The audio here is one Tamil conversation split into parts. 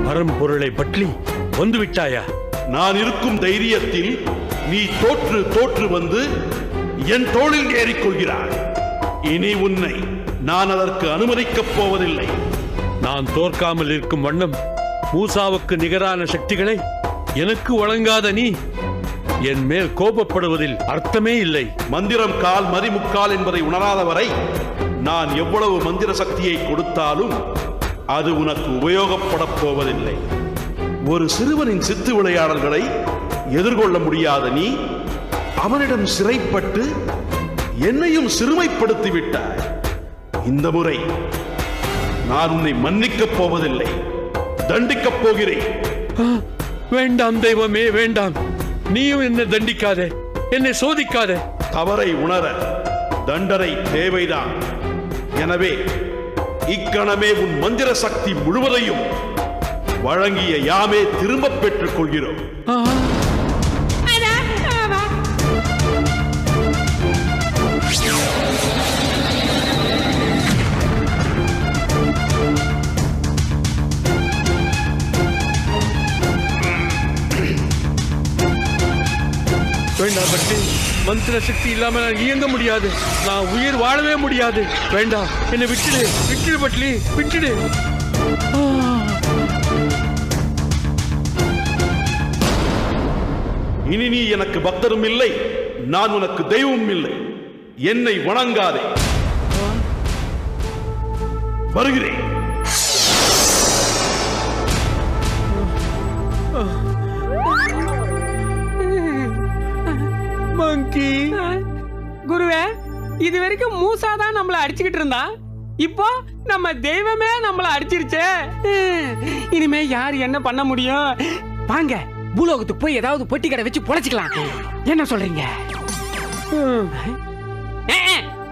பரம்பொருளை பற்றி வந்து விட்டாயா? நான் இருக்கும் தைரியத்தில் நீ தோற்று தோற்று வந்து என் தோளில் ஏறிக்கொள்கிறாய். இனி உன்னை நான் அதற்கு அனுமதிக்கப் போவதில்லை. நான் தோற்காமல் இருக்கும் வண்ணம் மூசாவுக்கு நிகரான சக்திகளை எனக்கு வழங்காத நீ என் மேல் கோபப்படுவதில் அர்த்தமே இல்லை. மந்திரம் கால் மதிமுக்கால் என்பதை உணராதவரை நான் எவ்வளவு மந்திர சக்தியை கொடுத்தாலும் அது உனக்கு உபயோகப்படப் போவதில்லை. ஒரு சிறுவனின் சித்து விளையாடல்களை எதிர்கொள்ள முடியாத நீ அவனிடம் சிறைப்பட்டு என்னையும் சிறுமைப்படுத்தி விட்டாய். இந்த முறை நான் உன்னை மன்னிக்கப் போவதில்லை, தண்டிக்கப் போகிறேன். வேண்டாம் தெய்வமே, வேண்டாம். நீயும் என்னை தண்டிக்காதே, என்னை சோதிக்காதே. தவறை உணர தண்டனை தேவைதான். எனவே இக்கணமே உன் மந்திர சக்தி முழுவதையும் வழங்கிய யாமே திரும்ப பெற்றுக் கொள்கிறோம். வேண்டாம் பட்லி, மந்திர சக்தி இல்லாம நான் இயங்க முடியாது. நான் உயிர் வாழவே முடியாது. வேண்டாம், என்னை விட்டுடு, விட்டுடு பட்லி, விட்டுடு. இனி நீ எனக்கு பக்தரும் இல்லை, நான் உனக்கு தெய்வமும் இல்லை. என்னை வணங்காதே. வருகிறேன். மங்கி குருவே, இது வரைக்கும் மூசா தான் நம்மள அடிச்சுக்கிட்டு இருந்தா, இப்போ நம்ம தெய்வமே நம்மள அடிச்சிருச்சே. இனிமே யார் என்ன பண்ண முடியும்? வாங்க, பூலோகத்துக்கு போய் ஏதாவது பொட்டி கடை வச்சு பொழைச்சிக்கலாம். என்ன சொல்றீங்க?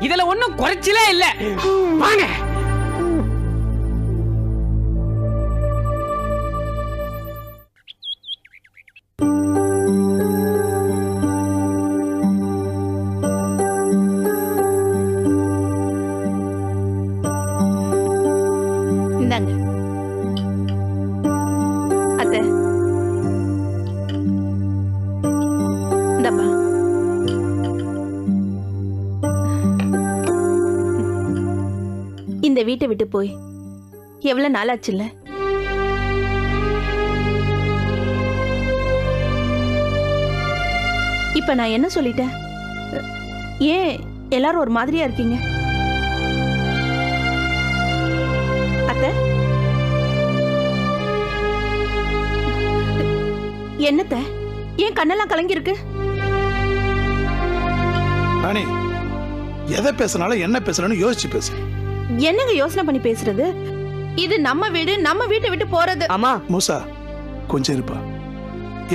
இதுல ஒண்ணும் குறைச்சலே இல்ல. வாங்க. இந்த வீட்டை விட்டு போய் எவ்வளவு நாள் ஆச்சுல்ல? இப்ப நான் என்ன சொல்லிட்டேன்? ஏன் எல்லாரும் ஒரு மாதிரியா இருக்கீங்க? அத்தை, என்னத்த ஏன் கண்ணெல்லாம் கலங்கி இருக்கு? ராணி, எதை பேசினாலும் என்ன பேசணும்னு யோசிச்சு பேசு. என்னங்க யோசனை பண்ணி பேசுறது? இது நம்ம வீடு, நம்ம வீட்டை விட்டு போறது. அம்மா, மூசா கொஞ்சம் இருப்பா.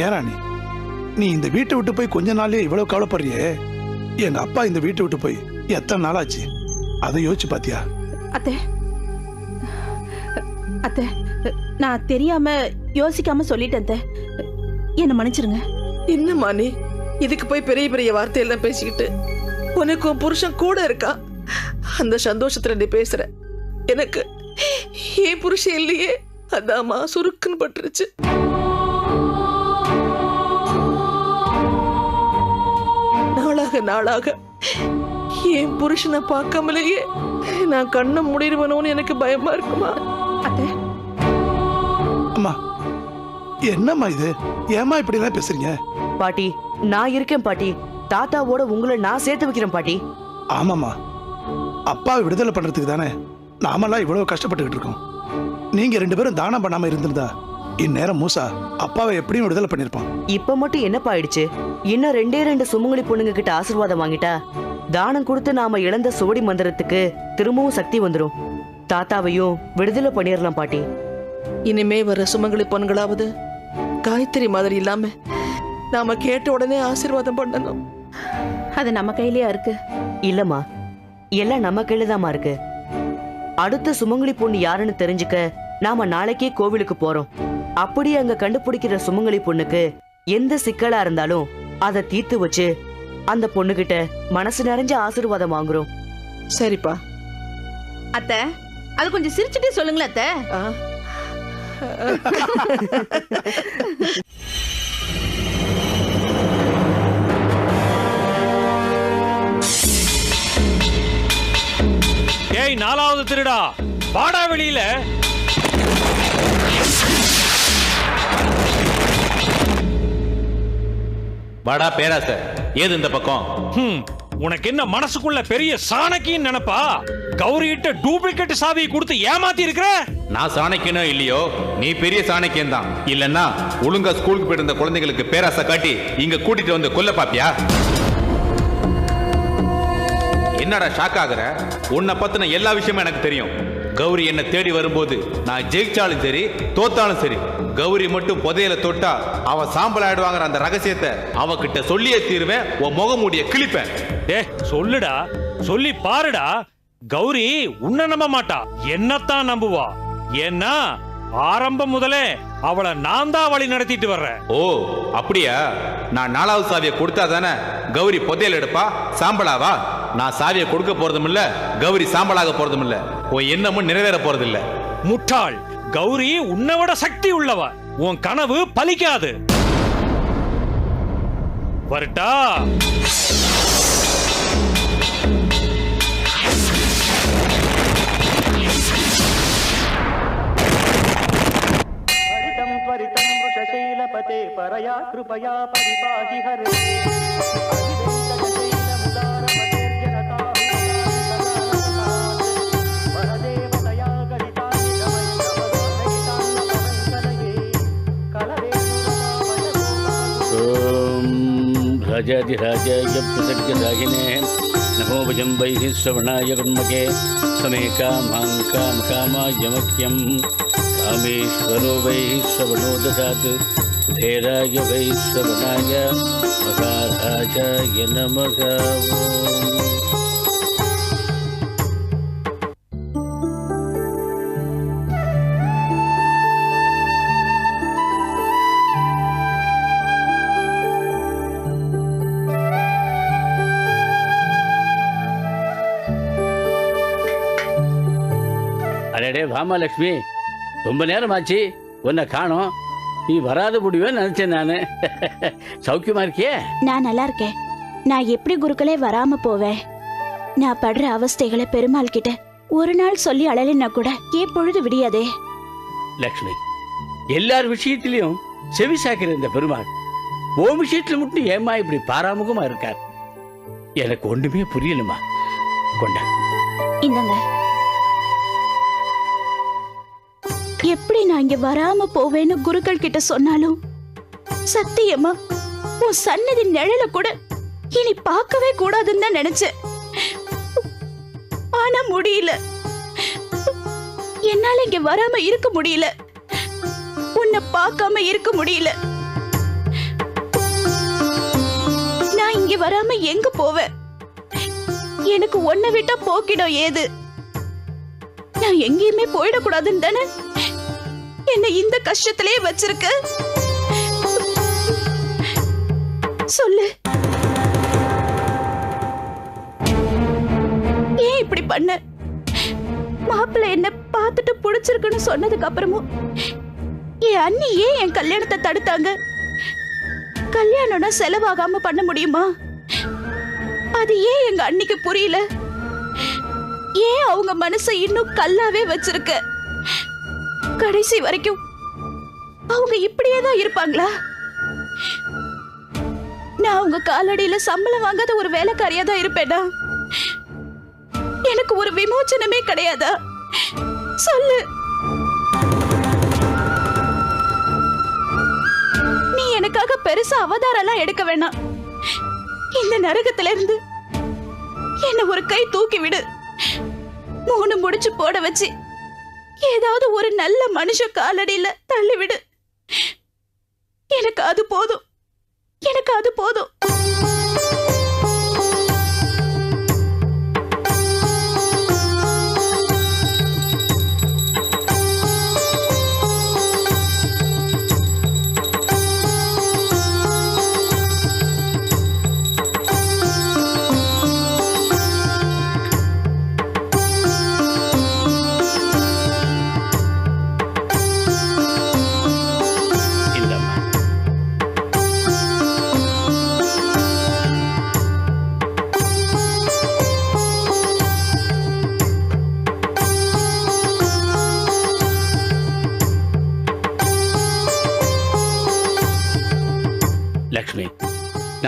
ஏன் ராணி, நீ இந்த வீட்டை விட்டு போய் கொஞ்ச நாள்லயே இவ்வளவு கவலைப்படுறியே? எங்க அப்பா இந்த வீட்டை விட்டு போய் எத்தனை நாள் ஆச்சு? அதை யோசிச்சு பாத்தியா? அத்தை, அத்தை, நான் தெரியாம யோசிக்காம சொல்லிட்டேன் அத்தை. என்ன மன்னிச்சிருங்க. என்னம்மா நீ இதுக்கு போய் பெரிய பெரிய வார்த்தையெல்லாம் பேசிக்கிட்டு? உனக்கு உன் புருஷன் கூட இருக்கா, அந்த சந்தோஷத்துல நீ பேசுற. எனக்கு ஏன் புருஷன் இல்லையே, அதாம்மா சுருக்குன்னு பட்டுருச்சு. நாளாக நாளாக என் புருஷனை பார்க்காமலேயே நான் கண்ணை மூடிடுவனோன்னு எனக்கு பயமா இருக்குமா? அத்தை, அம்மா என்னம்மா இது? ஏமா இப்படி எல்லாம் பேசுறீங்க? பாட்டி, நான் இருக்கேன் பாட்டி. தாத்தாவோட உங்களை நான் சேர்த்து வைக்கிறேன் பாட்டி. ஆமாம்மா, அப்பாவை விடுதலை பண்றதுக்கு தானே நாமெல்லாம் இவ்வளவு கஷ்டப்பட்டுக்கிட்டு இருக்கோம். நீங்க ரெண்டு பேரும் தானம் பண்ணாம இருந்திருந்தா இந்நேரம் மூசா அப்பாவை எப்படியும் விடுதலை பண்ணிருப்பான். இப்ப மட்டும் என்னப்பா ஆயிடுச்சு? இன்னும் 2 சுமங்கலி பொண்ணுங்க கிட்ட ஆசீர்வாதம் வாங்கிட்டா தானம் கொடுத்து நாம இழந்த சோடி மந்திரத்துக்கு திரும்பவும் சக்தி வந்துடும். தாத்தாவையும் விடுதலை பண்ணிடலாம் பாட்டி. இனிமே வர சுமங்கலி பொண்களாவது காயத்ரி மாதிரி இல்லாம நாம கேட்ட உடனே ஆசீர்வாதம் பண்ணணும். அது நம்ம கையிலயா இருக்கு? இல்லம்மா, எல்லாம் நம்ம கையிலதாம்மா இருக்கு. அடுத்த சுமங்கலி பொண்ணு யாருன்னு தெரிஞ்சுக்க நாம நாளைக்கே கோவிலுக்கு போறோம். அப்படி அங்க கண்டுபிடிக்கிற சுமங்கலி பொண்ணுக்கு எந்த சிக்கலா இருந்தாலும் அதை தீர்த்து வச்சு அந்த பொண்ணுகிட்ட மனசு நிறைஞ்ச ஆசீர்வாதம் வாங்குறோம். சரிப்பா. அத்தை, அது கொஞ்சம் சிரிச்சுட்டே சொல்லுங்களேன் அத்தை. ஏய், 4வது திருடா, வாடா வெளியில. வாடா பேராச, ஏது இந்த பக்கம்? உனக்கு என்ன மனசுக்குள்ள பெரிய சாணக்கின்னு நினைப்பா? கௌரிகிட்ட டூப்ளிகேட் சாவியை கொடுத்து ஏமாத்தி இருக்கிற. நான் சாணக்கியனோ இல்லையோ, நீ பெரிய சாணக்கியன் தான். இல்லன்னா ஒழுங்கா ஸ்கூலுக்கு போயிட்டு இருந்த குழந்தைகளுக்கு பேராசை காட்டி இங்க கூட்டிட்டு வந்து கொல்ல பாப்பியா? என்னடா ஷாக் ஆகுற? உன்னை பத்தின எல்லா விஷயமும் எனக்கு தெரியும். கௌரி என்ன தேடி வரும்போது நான் ஜெயிச்சாலும் சரி தோத்தாலும் சரி, கௌரி மட்டும் புதையல தொட்டா அவ சாம்பல் ஆயிடுவாங்கிற அந்த ரகசியத்தை அவகிட்ட சொல்லியே தீருவேன். உன் முகமூடிய கிழிப்பேன். சொல்லுடா, சொல்லி பாருடா. கௌரி உன்னை நம்ப மாட்டா, என்னத்தான் நம்புவா. ஏன்னா ஆரம்பம் முதலே அவளை நான் தான் வழி நடத்திட்டு வர்றேன். ஓ அப்படியா? நான் 4வது சாவியை கொடுத்தா தானே கௌரி புதையல் எடுப்பா, சாம்பலாவா? நான் சாவியை கொடுக்க போறதும் இல்ல, கௌரி சாம்பலாக போறதும் இல்ல. உன் எண்ணமும் நிறைவேற போறது இல்ல. முட்டாள், கௌரி உன்னை விட சக்தி உள்ளவ. உன் கனவு பலிக்காது. வரட்டா? परया कृपया परिपाहि हरे राजाधिराजाय प्रसज्ञदाहिने नमो भजम्बैः श्रवणाय कर्मके समे कामां कामकामाय कामेश्वरो वै श्रवणो ददात् धेराय वै श्रवणाय मகாராஜாய நமக. அடடே வாமா லட்சுமி, ரொம்ப நேரம் ஆச்சு, உன்னை காணோம். நீ வராத முடிவே நினைச்சேன் நானு. சௌக்கியமா இருக்கியே? நான் நல்லா இருக்கேன். நான் எப்படி குருக்களே வராம போவேன்? நான் படுற அவஸ்தைகளை பெருமாள் கிட்ட ஒரு நாள் சொல்லி அழலைன்னா கூட ஏன் பொழுது விடியாதே? லட்சுமி, எல்லார் விஷயத்திலையும் செவி சாக்கிற இந்த பெருமாள் உன் விஷயத்துல மட்டும் ஏமா இப்படி பாராமுகமா இருக்கார்? எனக்கு ஒண்ணுமே புரியலமா. கொண்டா இந்தங்க. எப்படி நான் இங்க வராம போவேன்னு குருக்கள் கிட்ட சொன்னாலும் சத்தியமா உன் சன்னதி நிழல கூட இனி பார்க்கவே கூடாதுன்னு தான் நினைச்சேன். ஆனா முடியல. என்னால இங்க வராம இருக்க முடியல. உன்னை பார்க்காம இருக்க முடியல. நான் இங்க வராம எங்க போவேன்? எனக்கு ஒன்ன விட்டா போக்கிடும் ஏது? நான் எங்கேயுமே போயிடக்கூடாதுன்னு தானே என்ன இந்த கஷ்டத்திலே வச்சிருக்க? சொல்லு, ஏன் இப்படி பண்ண? மாப்பிள்ளை என்ன பார்த்துட்டு பிடிச்சிருக்குன்னு சொன்னதுக்கு அப்புறமும் என் அண்ணி ஏன் என் கல்யாணத்தை தடுத்தாங்க? கல்யாணம்னா செலவாகாம பண்ண முடியுமா? அது ஏன் எங்க அண்ணிக்கு புரியல? ஏன் அவங்க மனசை இன்னும் கல்லாவே வச்சிருக்க? கடைசி வரைக்கும் அவங்க இப்படியே தான் இருப்பாங்களா? நான் உங்க காலடியில சம்பளம் வாங்காத ஒரு வேலைக்காரியா தான் இருப்பேனா? எனக்கு ஒரு விமோச்சனமே கிடையாதா? சொல்லு. நீ எனக்காக பெருசா அவதாரம் எடுக்க வேணாம். இந்த நரகத்துல இருந்து என்ன ஒரு கை தூக்கி விடு. 3 முடிச்சு போட வச்சு ஏதாவது ஒரு நல்ல மனுஷ காலடியில தள்ளிவிடு. எனக்கு அது போதும். எனக்கு அது போதும்.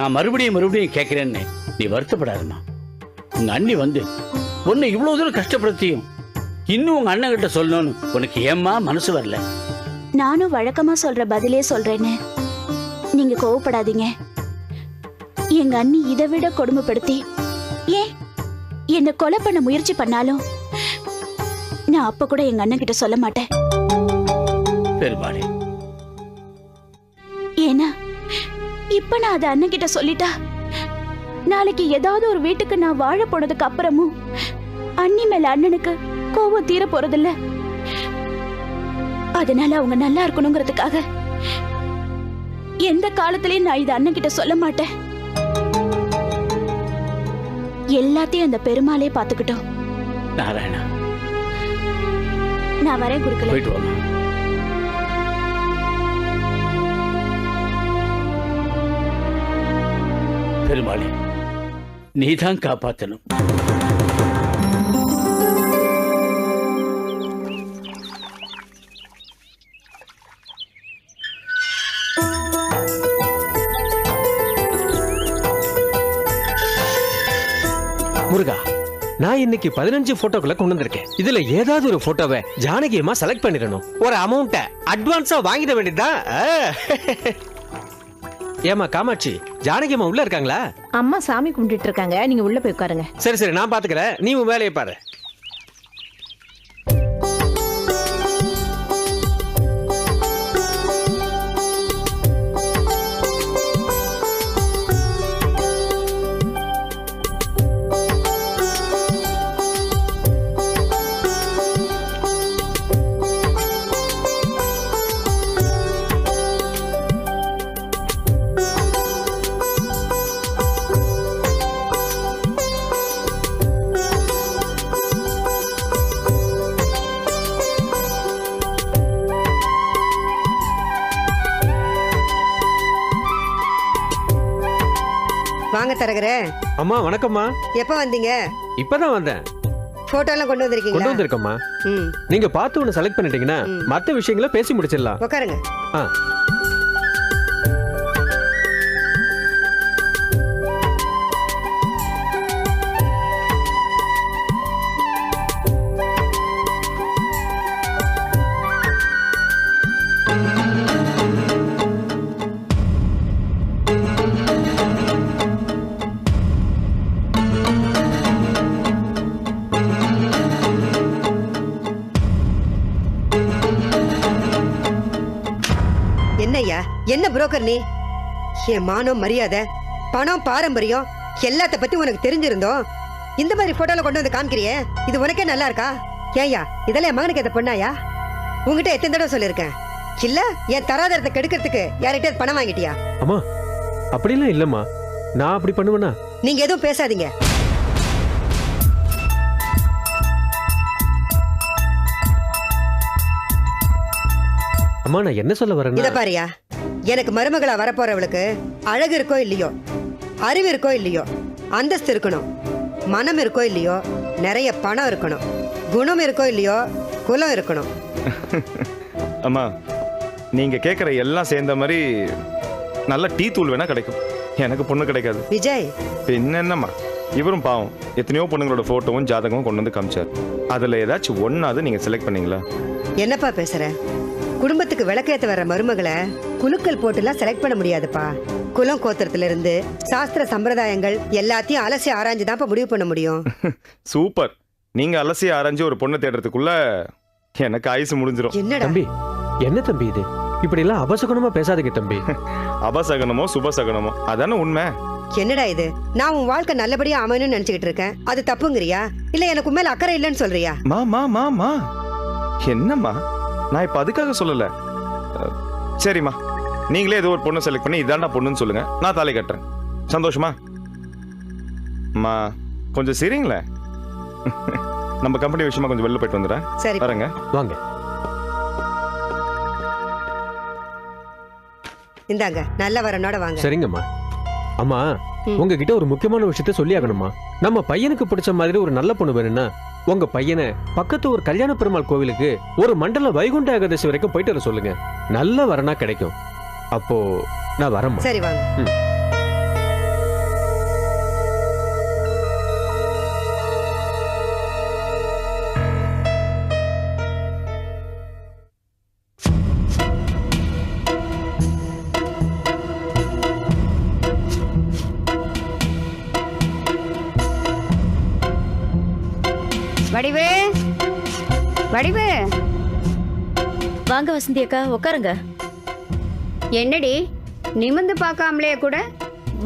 நான் மறுபடியும் கேட்கிறேன்னு நீ வருத்தப்படாதம்மா. உங்க அண்ணி வந்து உன்னை இவ்வளவு தூரம் கஷ்டப்படுத்தியும் இன்னும் உங்க அண்ணன் கிட்ட சொல்லணும்னு உனக்கு ஏம்மா மனசு வரல? நானும் வழக்கமா சொல்ற பதிலே சொல்றேன்னு நீங்க கோவப்படாதீங்க. எங்க அண்ணி இதை விட கொடுமைப்படுத்தி ஏன் என்ன கொலை பண்ண முயற்சி பண்ணாலும் நான் அப்ப கூட எங்க அண்ணன் கிட்ட சொல்ல மாட்டேன். பெருமாளே, ஏன்னா இப்ப நான் அதை அண்ணன் கிட்ட சொல்லிட்டா நாளைக்கு ஏதாவது ஒரு வீட்டுக்கு நான் வாழ போனதுக்கு அப்புறமும் அண்ணி மேல அண்ணனுக்கு கோபம் தீர போறதில்ல. அதனால அவங்க நல்லா இருக்கணுங்கிறதுக்காக எந்த காலத்திலயும் நான் இதை அண்ணன் கிட்ட சொல்ல மாட்டேன். எல்லாத்தையும் அந்த பெருமாளே பாத்துக்கிட்டோம். நாராயணா, நான் வரேன் குருக்களே. போயிட்டு வாமா. பெருமாளே, நீதான் காப்பாத்தணும். முருகா, நான் இன்னைக்கு 15 போட்டோக்களை கொண்டு வந்திருக்கேன். இதுல ஏதாவது ஒரு போட்டோவை ஜானகியமா செலக்ட் பண்ணிடணும். ஒரு அமௌண்ட்டை அட்வான்ஸா வாங்கிட வேண்டியதுதான். ஏமா காமாட்சி, ஜானகியம்மா உள்ள இருக்காங்களா? அம்மா சாமி கும்பிட்டு இருக்காங்க, நீங்க உள்ள போய் உட்காருங்க. சரி சரி, நான் பாத்துக்கிறேன், நீ உன் வேலையை பாரு. வாங்க தரகரே. அம்மா வணக்கம்மா. எப்ப வந்தீங்க? இப்பதான் வந்தேன். போட்டோ எல்லாம் கொண்டு வந்திருக்கீங்களா? கொண்டு வந்திருக்கம்மா. நீங்க பார்த்து ஒன்னு செலக்ட் பண்ணிட்டீங்கன்னா மத்த விஷயங்களை பேசி முடிச்சிடலாம். உட்காருங்க. என்னய்யா, என்ன புரோக்கர் நீ? என் மானம், மரியாதை, பணம், பாரம்பரியம் எல்லாத்த பத்தி உனக்கு தெரிஞ்சிருந்தோம் இந்த மாதிரி போட்டோல கொண்டு வந்து காமிக்கிறியே, இது உனக்கே நல்லா இருக்கா? ஏய்யா, இதெல்லாம் என் மகனுக்கு எதை பொண்ணாயா? உங்ககிட்ட எத்தனை தடவை சொல்லியிருக்கேன், இல்ல என் தராதரத்தை கெடுக்கிறதுக்கு யார்கிட்ட பணம் வாங்கிட்டியா? அம்மா அப்படிலாம் இல்லம்மா, நான் அப்படி பண்ணுவேனா? நீங்க எதுவும் பேசாதீங்க. அம்மா நான் என்ன சொல்ல வரேன்? இத பாரியா, எனக்கு மருமகளா வரப்போறவளுக்கு அழகு இருக்கோ இல்லையோ, அறிவு இருக்கோ இல்லையோ, அந்தஸ்து இருக்கணும், மனம் இருக்கோ இல்லையோ, நிறைய பணம் இருக்கணும், குணம் இருக்கோ இல்லையோ, குலம் இருக்கணும். அம்மா நீங்க கேட்குற எல்லாம் சேர்ந்த மாதிரி நல்ல டீ தூள் வேணா கிடைக்கும், எனக்கு பொண்ணு கிடைக்காது. விஜய் என்னம்மா, இவரும் பாவம் எத்தனையோ பொண்ணுங்களோட போட்டோவும் ஜாதகமும் கொண்டு வந்து காமிச்சார். அதுல ஏதாச்சும் ஒன்னாவது நீங்க செலக்ட் பண்ணீங்களா? என்னப்பா பேசுற? குடும்பத்துக்கு விளக்கேத்த வர்ற மருமகளை குலுக்கல் போட்டுலாம் செலக்ட் பண்ண முடியாதுப்பா. குலம் கோத்திரத்துல இருந்து சாஸ்திர சம்பிரதாயங்கள் எல்லாத்தையும் அலசி ஆராய்ஞ்சுதான்ப்பா முடிவு பண்ண முடியும். சூப்பர், நீங்க அலசி ஆராய்ஞ்சு ஒரு பொண்ணை தேடுறதுக்குள்ள எனக்கு ஆயுசு முடிஞ்சிடும். என்னடா தம்பி, என்ன தம்பி இது? இப்படி எல்லாம் அபசகுணமா பேசாதீங்க தம்பி. அபசகனமோ சுபசகனமோ அதானே உண்மை. என்னடா இது? நான் உன் வாழ்க்கை நல்லபடியா அமையணும்னு நினைச்சுக்கிட்டு இருக்கேன், அது தப்புங்கிறியா இல்ல எனக்கு மேல அக்கறை இல்லைன்னு சொல்றியா? மா என்னம்மா, நான் இப்ப அதுக்காக சொல்லல. சரிம்மா, நீங்களே ஏதோ ஒரு பொண்ணை செலக்ட் பண்ணி இதாண்டா பொண்ணுன்னு சொல்லுங்க, நான் தாலி கட்டுறேன். சந்தோஷமா? அம்மா கொஞ்சம் சரிங்களே, நம்ம கம்பெனி விஷயமா கொஞ்சம் வெளில போயிட்டு வந்துடுறேன். சரி வரேங்க. வாங்க. இந்தாங்க, நல்ல வரனோட வாங்க. சரிங்கம்மா. அம்மா உங்ககிட்ட ஒரு முக்கியமான விஷயத்த சொல்லி ஆகணுமா. நம்ம பையனுக்கு பிடிச்ச மாதிரி ஒரு நல்ல பொண்ணு வேணும்னா உங்க பையனை பக்கத்து ஒரு கல்யாண பெருமாள் கோவிலுக்கு ஒரு மண்டல வைகுண்ட ஏகாதசி வரைக்கும் போயிட்டு வர சொல்லுங்க, நல்ல வரனா கிடைக்கும். அப்போ நான் வரேன். சரி வாங்க. வடிவு வடிவு வாங்க வசந்தி அக்கா, உட்காருங்க. என்னடி நிமிந்து பார்க்காமலே கூட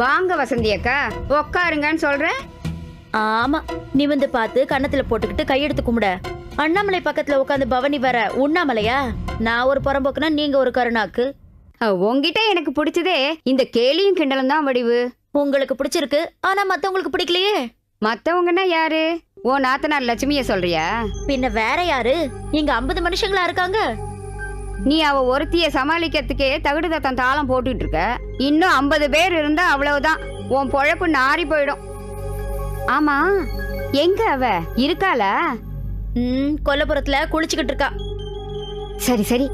வாங்க வசந்தி அக்கா உட்காருங்கன்னு சொல்ற? ஆமா, நிமிந்து பார்த்து கன்னத்துல போட்டுக்கிட்டு கையெடுத்து கும்பிட. அண்ணாமலை பக்கத்துல உட்காந்து பவனி வர உண்ணாமலையா? நான் ஒரு புறம்போக்குனா நீங்க ஒரு கருணாக்கு. உங்ககிட்ட எனக்கு பிடிச்சதே இந்த கேலியும் கிண்டலும் தான் வடிவு. உங்களுக்கு பிடிச்சிருக்கு, ஆனா மத்தவங்களுக்கு பிடிக்கலையே. மத்தவங்கன்னா யாரு? ஓ நாத்தனார் லட்சுமிய சொல்றியா? பின்ன வேற யாரு? இங்க 50 மனுஷங்களா இருக்காங்க. நீ அவ ஒருத்திய சமாளிக்கிறதுக்கே தகுடு தத்தம் தாளம் போட்டுட்டு இருக்க. இன்னும் 50 பேர் இருந்தா அவ்வளவுதான், உன் பொழப்பு நாரி போயிடும். ஆமா, எங்க அவ இருக்காளா? கொல்லப்புறத்துல குளிச்சுக்கிட்டு இருக்கா. சரி சரி,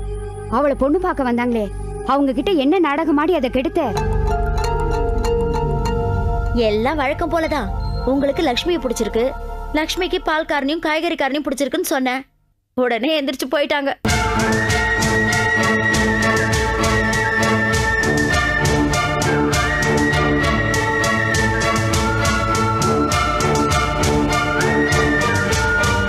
அவளை பொண்ணு பார்க்க வந்தாங்களே, அவங்க கிட்ட என்ன நாடகமாடி அதை கெடுத்த? எல்லாம் வழக்கம் போலதான். உங்களுக்கு லக்ஷ்மியை பிடிச்சிருக்கு, லக்ஷ்மிக்கு பால்காரனையும் காய்கறிக்காரனையும் பிடிச்சிருக்குன்னு சொன்னேன். உடனே எந்திரிச்சு போயிட்டாங்க.